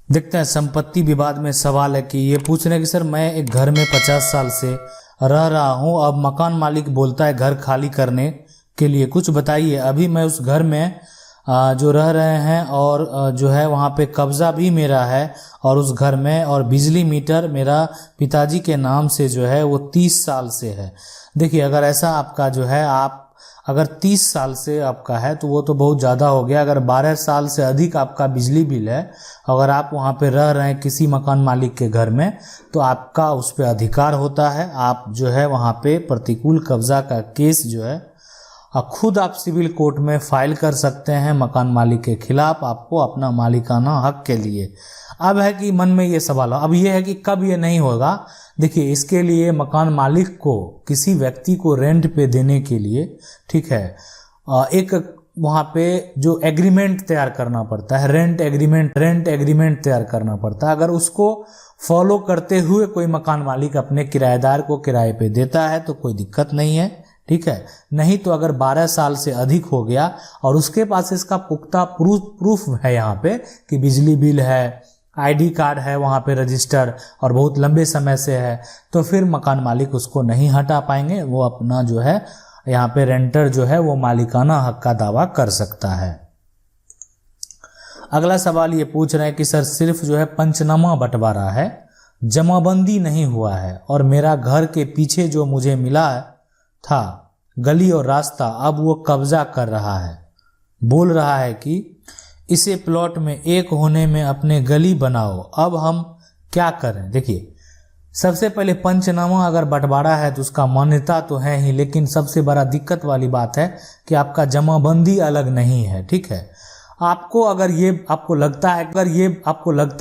देखते हैं संपत्ति विवाद में सवाल है कि ये पूछ रहे हैं कि सर मैं एक घर में 50 साल से रह रहा हूँ, अब मकान मालिक बोलता है घर खाली करने के लिए, कुछ बताइए। अभी मैं उस घर में जो रह रहे हैं और जो है वहाँ पे कब्ज़ा भी मेरा है और उस घर में, और बिजली मीटर मेरा पिताजी के नाम से जो है वो 30 साल से है। देखिए अगर ऐसा आपका जो है, आप अगर 30 साल से आपका है तो वो तो बहुत ज़्यादा हो गया। अगर 12 साल से अधिक आपका बिजली बिल है, अगर आप वहाँ पे रह रहे हैं किसी मकान मालिक के घर में, तो आपका उस पर अधिकार होता है। आप जो है वहाँ पे प्रतिकूल कब्जा का केस जो है खुद आप सिविल कोर्ट में फाइल कर सकते हैं मकान मालिक के खिलाफ, आपको अपना मालिकाना हक के लिए। अब है कि मन में ये सवाल हो, अब ये है कि कब ये नहीं होगा। देखिए इसके लिए मकान मालिक को किसी व्यक्ति को रेंट पे देने के लिए, ठीक है, एक वहाँ पे जो एग्रीमेंट तैयार करना पड़ता है, रेंट एग्रीमेंट तैयार करना पड़ता है। अगर उसको फॉलो करते हुए कोई मकान मालिक अपने किराएदार को किराए पे देता है तो कोई दिक्कत नहीं है, ठीक है। नहीं तो अगर 12 साल से अधिक हो गया और उसके पास इसका पुख्ता प्रूफ है यहाँ पे कि बिजली बिल है, आईडी कार्ड है वहाँ पे रजिस्टर और बहुत लंबे समय से है, तो फिर मकान मालिक उसको नहीं हटा पाएंगे। वो अपना जो है यहाँ पे रेंटर जो है वो मालिकाना हक का दावा कर सकता है। अगला सवाल ये पूछ रहे हैं कि सर सिर्फ जो है पंचनामा बंटवारा है, जमाबंदी नहीं हुआ है और मेरा घर के पीछे जो मुझे मिला था गली और रास्ता, अब वो कब्जा कर रहा है। बोल रहा है कि इसे प्लॉट में एक होने में अपने गली बनाओ, अब हम क्या करें। देखिए सबसे पहले पंचनामा अगर बंटवारा है तो उसका मान्यता तो है ही, लेकिन सबसे बड़ा दिक्कत वाली बात है कि आपका जमाबंदी अलग नहीं है, ठीक है। आपको अगर ये आपको लगता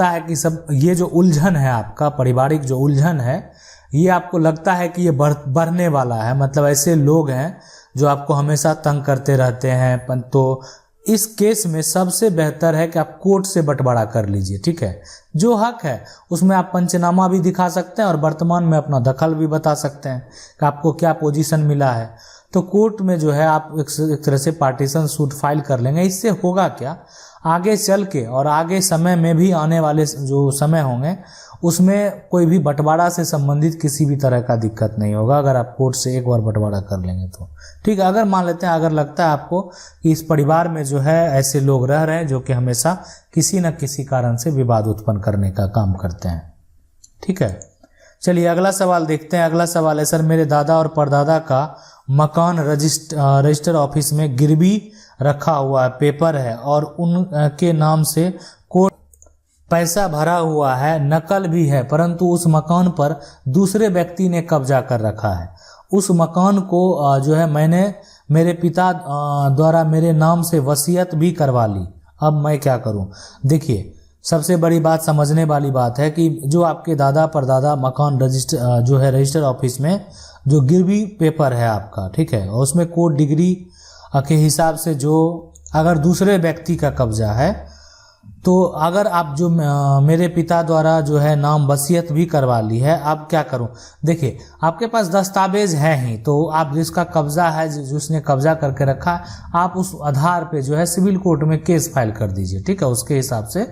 है कि सब ये जो उलझन है आपका पारिवारिक जो उलझन है, ये आपको लगता है कि ये बढ़ने वाला है, मतलब ऐसे लोग हैं जो आपको हमेशा तंग करते रहते हैं, तो इस केस में सबसे बेहतर है कि आप कोर्ट से बंटवारा कर लीजिए, ठीक है। जो हक है उसमें आप पंचनामा भी दिखा सकते हैं और वर्तमान में अपना दखल भी बता सकते हैं कि आपको क्या पोजीशन मिला है। तो कोर्ट में जो है आप एक तरह से पार्टीशन सूट फाइल कर लेंगे। इससे होगा क्या, आगे चल के और आगे समय में भी आने वाले जो समय होंगे उसमें कोई भी बंटवारा से संबंधित किसी भी तरह का दिक्कत नहीं होगा, अगर आप कोर्ट से एक बार बंटवारा कर लेंगे तो, ठीक है। अगर मान लेते हैं, अगर लगता है आपको कि इस परिवार में जो है ऐसे लोग रह रहे हैं जो कि हमेशा किसी न किसी कारण से विवाद उत्पन्न करने का काम करते हैं, ठीक है। चलिए अगला सवाल देखते हैं। अगला सवाल है, सर मेरे दादा और परदादा का मकान रजिस्टर ऑफिस में गिरवी रखा हुआ है, पेपर है और उनके नाम से कोर्ट पैसा भरा हुआ है, नकल भी है, परंतु उस मकान पर दूसरे व्यक्ति ने कब्जा कर रखा है। उस मकान को जो है मैंने मेरे पिता द्वारा मेरे नाम से वसीयत भी करवा ली, अब मैं क्या करूं। देखिए सबसे बड़ी बात समझने वाली बात है कि जो आपके दादा परदादा मकान रजिस्टर ऑफिस में जो गिरवी पेपर है आपका, ठीक है, और उसमें कोर्ट डिग्री के हिसाब से जो अगर दूसरे व्यक्ति का कब्जा है, तो अगर आप जो मेरे पिता द्वारा जो है नाम वसीयत भी करवा ली है, आप क्या करूं। देखिए आपके पास दस्तावेज है ही, तो आप जिसका कब्जा है, जिसने कब्जा करके रखा है, आप उस आधार पे जो है सिविल कोर्ट में केस फाइल कर दीजिए, ठीक है। उसके हिसाब से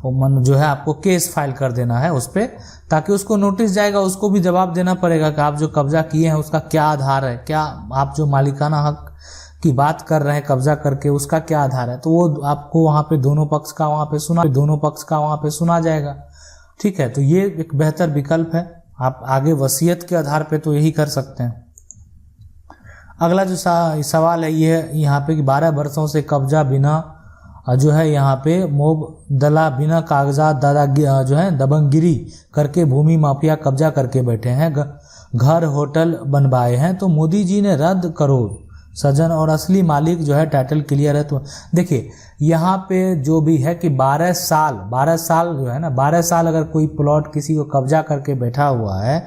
जो है आपको केस फाइल कर देना है उस पर, ताकि उसको नोटिस जाएगा, उसको भी जवाब देना पड़ेगा कि आप जो कब्जा किए हैं उसका क्या आधार है, क्या आप जो मालिकाना हक की बात कर रहे हैं कब्जा करके उसका क्या आधार है। तो वो आपको वहाँ पे दोनों पक्ष का वहाँ पे सुना जाएगा, ठीक है। तो ये एक बेहतर विकल्प है। आप आगे वसीयत के आधार पे तो यही कर सकते हैं। अगला जो सवाल है ये यहाँ पे कि 12 वर्षों से कब्जा बिना जो है यहाँ पे मोबदला बिना कागजात दादा जो है दबंगगिरी करके भूमि माफिया कब्जा करके बैठे हैं, घर होटल बनवाए हैं, तो मोदी जी ने रद्द करो सजन और असली मालिक जो है टाइटल क्लियर है। तो देखिए यहाँ पे जो भी है कि 12 साल जो है ना, 12 साल अगर कोई प्लॉट किसी को कब्जा करके बैठा हुआ है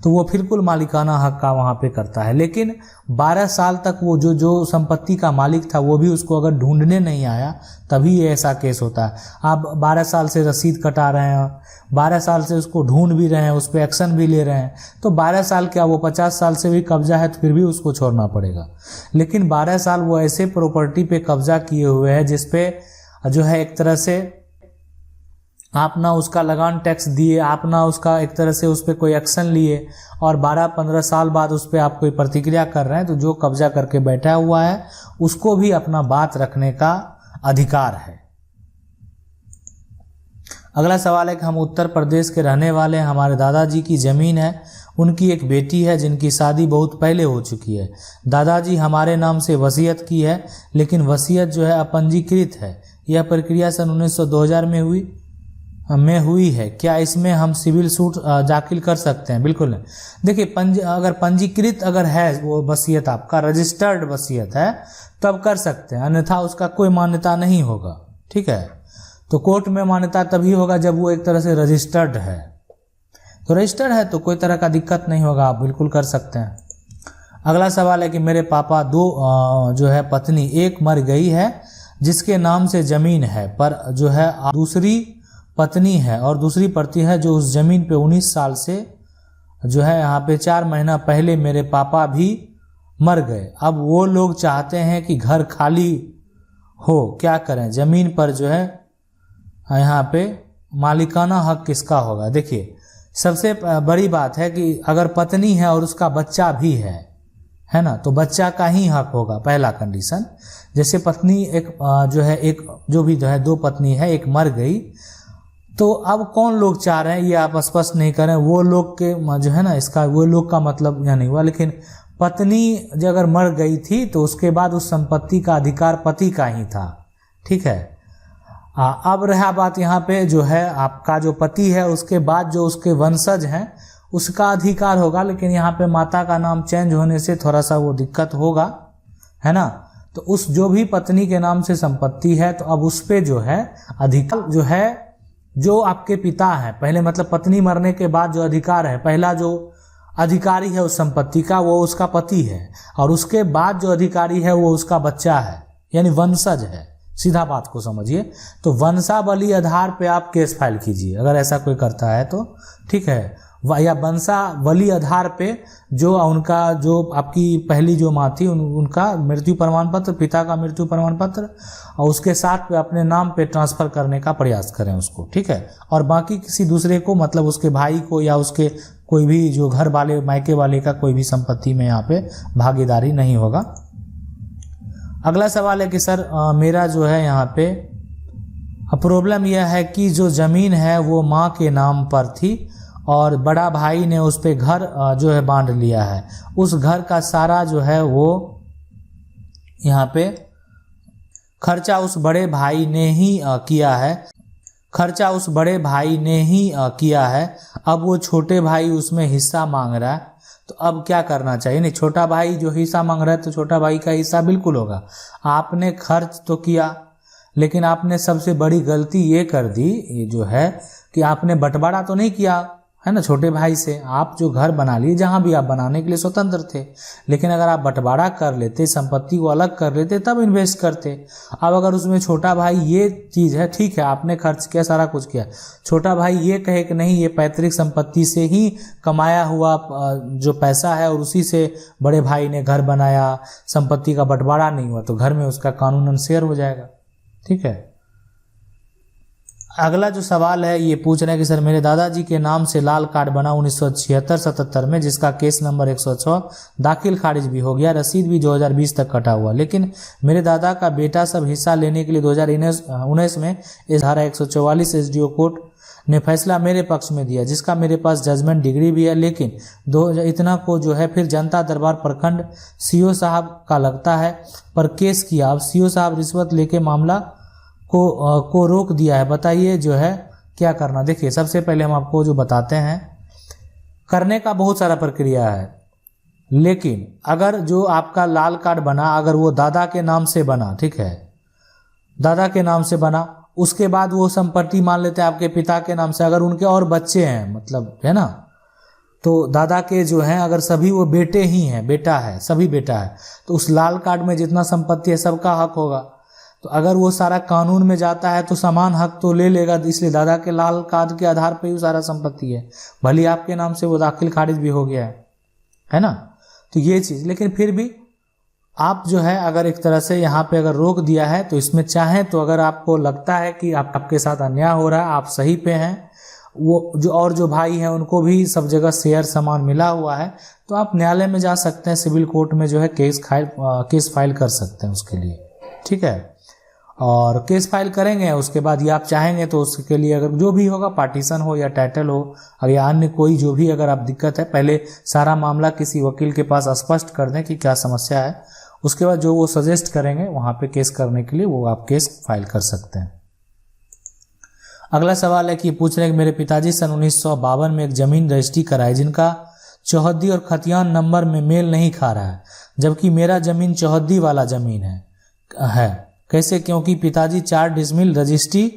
तो वो बिल्कुल मालिकाना हक का वहाँ पे करता है। लेकिन 12 साल तक वो जो संपत्ति का मालिक था वो भी उसको अगर ढूंढने नहीं आया, तभी ये ऐसा केस होता है। आप 12 साल से रसीद कटा रहे हैं, 12 साल से उसको ढूंढ भी रहे हैं, उस पर एक्शन भी ले रहे हैं, तो 12 साल क्या वो 50 साल से भी कब्जा है तो फिर भी उसको छोड़ना पड़ेगा। लेकिन 12 साल वो ऐसे प्रॉपर्टी पे कब्जा किए हुए हैं जिसपे जो है एक तरह से आप ना उसका लगान टैक्स दिए, आप ना उसका एक तरह से उस पर कोई एक्शन लिए, और 12-15 साल बाद उस पर आप कोई प्रतिक्रिया कर रहे हैं, तो जो कब्जा करके बैठा हुआ है उसको भी अपना बात रखने का अधिकार है। अगला सवाल है कि हम उत्तर प्रदेश के रहने वाले हैं, हमारे दादाजी की ज़मीन है, उनकी एक बेटी है जिनकी शादी बहुत पहले हो चुकी है। दादाजी हमारे नाम से वसीयत की है, लेकिन वसीयत जो है अपंजीकृत है। यह प्रक्रिया सन 1900-2000 में हुई है। क्या इसमें हम सिविल सूट दाखिल कर सकते हैं? बिल्कुल नहीं। देखिए, अगर पंजीकृत अगर है वो वसीयत, आपका रजिस्टर्ड वसीयत है, तब कर सकते हैं, अन्यथा उसका कोई मान्यता नहीं होगा। ठीक है, तो कोर्ट में मान्यता तभी होगा जब वो एक तरह से रजिस्टर्ड है। तो रजिस्टर्ड है तो कोई तरह का दिक्कत नहीं होगा, आप बिल्कुल कर सकते हैं। अगला सवाल है कि मेरे पापा दो जो है पत्नी, एक मर गई है जिसके नाम से ज़मीन है, पर जो है दूसरी पत्नी है और दूसरी पति है जो उस ज़मीन पे 19 साल से जो है यहाँ पे 4 महीना पहले मेरे पापा भी मर गए। अब वो लोग चाहते हैं कि घर खाली हो, क्या करें? ज़मीन पर जो है यहाँ पे मालिकाना हक किसका होगा? देखिए, सबसे बड़ी बात है कि अगर पत्नी है और उसका बच्चा भी है ना, तो बच्चा का ही हक होगा, पहला कंडीशन। जैसे पत्नी एक जो है, एक जो भी जो है, 2 पत्नी है, एक मर गई, तो अब कौन लोग चाह रहे हैं ये आप स्पष्ट नहीं करें। वो लोग के जो है ना, इसका वो लोग का मतलब यह नहीं हुआ, लेकिन पत्नी जो अगर मर गई थी तो उसके बाद उस संपत्ति का अधिकार पति का ही था। ठीक है, अब रहा बात यहाँ पे जो है, आपका जो पति है उसके बाद जो उसके वंशज हैं उसका अधिकार होगा, लेकिन यहाँ पे माता का नाम चेंज होने से थोड़ा सा वो दिक्कत होगा, है ना। तो उस जो भी पत्नी के नाम से संपत्ति है, तो अब उस पे जो है अधिकार जो है, जो आपके पिता है, पहले मतलब पत्नी मरने के बाद जो अधिकार है, पहला जो अधिकारी है उस संपत्ति का वो उसका पति है, और उसके बाद जो अधिकारी है वो उसका बच्चा है, यानी वंशज है। सीधा बात को समझिए। तो वंशावली आधार पे आप केस फाइल कीजिए अगर ऐसा कोई करता है तो, ठीक है, या वंशावली आधार पे जो उनका जो आपकी पहली जो माँ थी उनका मृत्यु प्रमाण पत्र, पिता का मृत्यु प्रमाण पत्र, और उसके साथ पे अपने नाम पे ट्रांसफर करने का प्रयास करें उसको। ठीक है, और बाकी किसी दूसरे को, मतलब उसके भाई को या उसके कोई भी जो घर वाले मायके वाले का कोई भी संपत्ति में यहाँ पे भागीदारी नहीं होगा। अगला सवाल है कि सर मेरा जो है यहाँ पे प्रॉब्लम यह है कि जो ज़मीन है वो माँ के नाम पर थी और बड़ा भाई ने उस पे घर जो है बांध लिया है। उस घर का सारा जो है वो यहाँ पे खर्चा उस बड़े भाई ने ही किया है, खर्चा उस बड़े भाई ने ही किया है। अब वो छोटे भाई उसमें हिस्सा मांग रहा है, तो अब क्या करना चाहिए? नहीं, छोटा भाई जो हिस्सा मांग रहा है तो छोटा भाई का हिस्सा बिल्कुल होगा। आपने खर्च तो किया, लेकिन आपने सबसे बड़ी गलती ये कर दी, ये जो है कि आपने बंटवारा तो नहीं किया है ना छोटे भाई से। आप जो घर बना लिए, जहाँ भी आप बनाने के लिए स्वतंत्र थे, लेकिन अगर आप बंटवारा कर लेते, संपत्ति को अलग कर लेते, तब इन्वेस्ट करते। अब अगर उसमें छोटा भाई ये चीज़ है, ठीक है आपने खर्च किया, सारा कुछ किया, छोटा भाई ये कहे कि नहीं ये पैतृक संपत्ति से ही कमाया हुआ जो पैसा है और उसी से बड़े भाई ने घर बनाया, संपत्ति का बंटवारा नहीं हुआ, तो घर में उसका कानूनन शेयर हो जाएगा। ठीक है, अगला जो सवाल है ये पूछ रहे हैं कि सर मेरे दादाजी के नाम से लाल कार्ड बना 1976-77 में, जिसका केस नंबर 106 दाखिल खारिज भी हो गया, रसीद भी 2020 तक कटा हुआ, लेकिन मेरे दादा का बेटा सब हिस्सा लेने के लिए 2019 में इस धारा 144 एसडीओ कोर्ट ने फैसला मेरे पक्ष में दिया, जिसका मेरे पास जजमेंट डिग्री भी है, लेकिन इतना को जो है फिर जनता दरबार प्रखंड सीओ साहब का लगता है पर केस किया। अब सीओ साहब रिश्वत लेके मामला को रोक दिया है, बताइए जो है क्या करना। देखिए, सबसे पहले हम आपको जो बताते हैं, करने का बहुत सारा प्रक्रिया है, लेकिन अगर जो आपका लाल कार्ड बना, अगर वो दादा के नाम से बना, ठीक है, दादा के नाम से बना, उसके बाद वो संपत्ति मान लेते हैं आपके पिता के नाम से, अगर उनके और बच्चे हैं, मतलब है ना, तो दादा के जो हैं अगर सभी वो बेटे ही हैं, बेटा है, सभी बेटा है, तो उस लाल कार्ड में जितना संपत्ति है सबका हक होगा। तो अगर वो सारा कानून में जाता है तो समान हक तो ले लेगा, इसलिए दादा के लाल कार्ड के आधार पर ही सारा संपत्ति है, भले आपके नाम से वो दाखिल खारिज भी हो गया है ना। तो ये चीज़, लेकिन फिर भी आप जो है अगर एक तरह से यहाँ पे अगर रोक दिया है तो इसमें चाहें तो अगर आपको लगता है कि आपके साथ अन्याय हो रहा है, आप सही पे हैं, वो जो भाई हैं उनको भी सब जगह शेयर सामान मिला हुआ है, तो आप न्यायालय में जा सकते हैं, सिविल कोर्ट में जो है केस फाइल कर सकते हैं उसके लिए, ठीक है। और केस फाइल करेंगे, उसके बाद ये आप चाहेंगे तो उसके लिए अगर जो भी होगा, पार्टीशन हो या टाइटल हो या अन्य कोई जो भी अगर आप दिक्कत है, पहले सारा मामला किसी वकील के पास स्पष्ट कर दें कि क्या समस्या है, उसके बाद जो वो सजेस्ट करेंगे वहाँ पे केस करने के लिए वो आप केस फाइल कर सकते हैं। अगला सवाल है कि पूछ रहे हैं कि मेरे पिताजी सन 1952 में एक जमीन रजिस्ट्री कराई जिनका चौहद्दी और खतियान नंबर में मेल नहीं खा रहा है, जबकि मेरा जमीन चौहद्दी वाला जमीन है। कैसे? क्योंकि पिताजी 4 डिसमिल रजिस्ट्री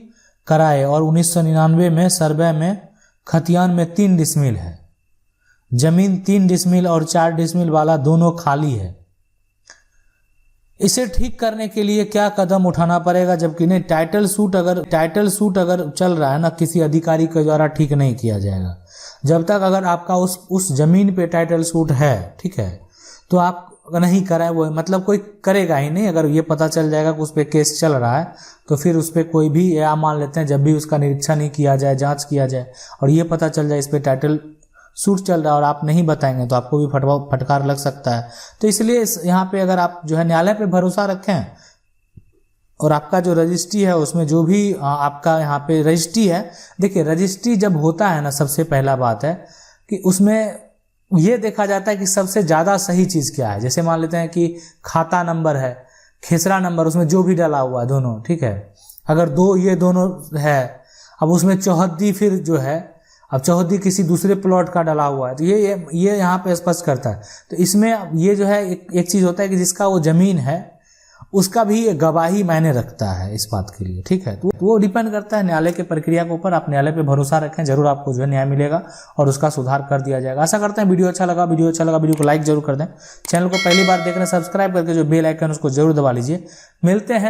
कराए और 1999 में सर्वे में खतियान में 3 डिसमिल है। जमीन 3 डिसमिल और 4 डिसमिल वाला दोनों खाली है। इसे ठीक करने के लिए क्या कदम उठाना पड़ेगा? जबकि नहीं, टाइटल सूट अगर चल रहा है ना, किसी अधिकारी के द्वारा ठीक नहीं किया जाएगा। जब तक अगर आपका उस जमीन पे टाइटल सूट है, ठीक है, तो आप नहीं कराए, वो मतलब कोई करेगा ही नहीं। अगर ये पता चल जाएगा कि उस पर केस चल रहा है तो फिर उस पर कोई भी, या मान लेते हैं जब भी उसका निरीक्षण नहीं किया जाए, जांच किया जाए और ये पता चल जाए इस पर टाइटल सूट चल रहा है और आप नहीं बताएंगे तो आपको भी फटकार लग सकता है। तो इसलिए यहाँ पे अगर आप जो है न्यायालय पे भरोसा रखें और आपका जो रजिस्ट्री है उसमें जो भी आपका यहाँ पे रजिस्ट्री है, देखिए रजिस्ट्री जब होता है ना, सबसे पहला बात है कि उसमें ये देखा जाता है कि सबसे ज़्यादा सही चीज़ क्या है। जैसे मान लेते हैं कि खाता नंबर है, खेसरा नंबर, उसमें जो भी डाला हुआ है दोनों, ठीक है, अगर ये दोनों है, अब उसमें चौहद्दी फिर जो है, अब चौहद्दी किसी दूसरे प्लॉट का डाला हुआ है, तो ये यहाँ पे स्पष्ट करता है। तो इसमें ये जो है एक चीज़ होता है कि जिसका वो ज़मीन है उसका भी गवाही मायने रखता है इस बात के लिए, ठीक है। तो वो डिपेंड करता है न्यायालय के प्रक्रिया के ऊपर। आप न्यायालय पे भरोसा रखें, जरूर आपको जो है न्याय मिलेगा और उसका सुधार कर दिया जाएगा। आशा करते हैं वीडियो अच्छा लगा वीडियो को लाइक जरूर कर दें। चैनल को पहली बार देख रहे हैं, सब्सक्राइब करके जो बेल आइकन उसको जरूर दबा लीजिए। मिलते हैं